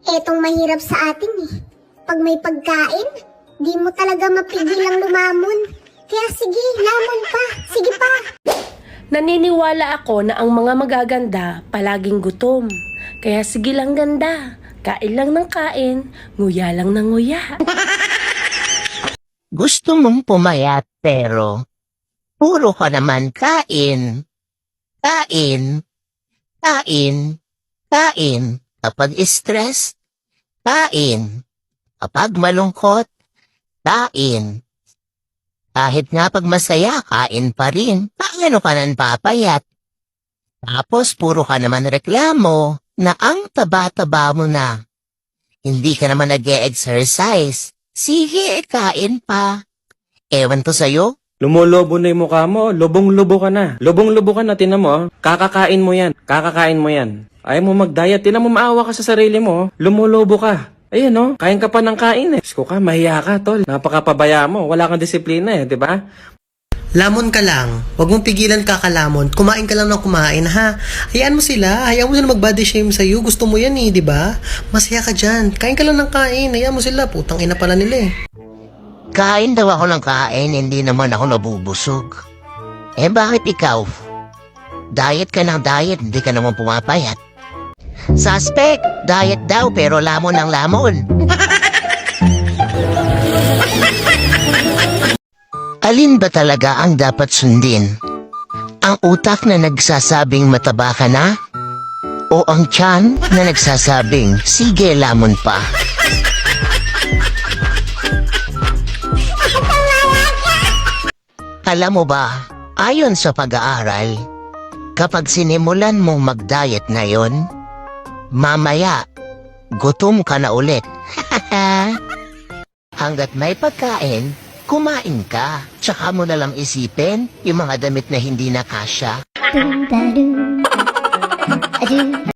Etong mahirap sa atin eh. Pag may pagkain, di mo talaga mapigilang lumamon. Kaya sige, lamon pa. Sige pa. Naniniwala ako na ang mga magaganda palaging gutom. Kaya sige lang ganda, kain lang ng kain, nguya lang ng nguya. Gusto mong pumayat pero puro ka naman kain. Kain. Kain. Kain. Kapag stress, kain. Kapag malungkot, kain. Kahit nga pag masaya, kain pa rin. Paano ka nang papayat? Tapos puro ka naman reklamo na ang taba-taba mo na. Hindi ka naman nag-e-exercise. Sige, kain pa. Ewan to sa'yo. Lumolobo na yung mukha mo. Lubong-lubo ka na. Lubong-lubo ka na, tinan mo. Kakakain mo yan. Kakakain mo yan. Ayaw mo mag-diet. Tinan mo, maawa ka sa sarili mo. Lumolobo ka. Ayun, no? Kain ka pa ng kain eh. Sko ka, mahiya ka, tol. Napakapabaya mo. Wala kang disiplina eh, di ba? Lamon ka lang. Huwag mong pigilan kakalamon. Kumain ka lang ng kumain, ha? Hayaan mo sila. Hayaan mo sila mag-body shame sa'yo. Gusto mo yan eh, di ba? Masaya ka dyan. Kain ka lang ng kain. Hayaan mo sila. Putang ina pala nila eh. Kain daw ako ng kain, hindi naman ako nabubusog. Eh bakit ikaw? Diet ka ng diet, hindi ka naman pumapayat. Suspect, diet daw pero lamon ang lamon. Alin ba talaga ang dapat sundin? Ang utak na nagsasabing mataba ka na? O ang tiyan na nagsasabing sige lamon pa? Alam mo ba, ayon sa pag-aaral, kapag sinimulan mong mag-diet ngayon, mamaya, gutom ka na ulit. Hanggat may pagkain, kumain ka. Tsaka mo na lang isipin yung mga damit na hindi na kasya.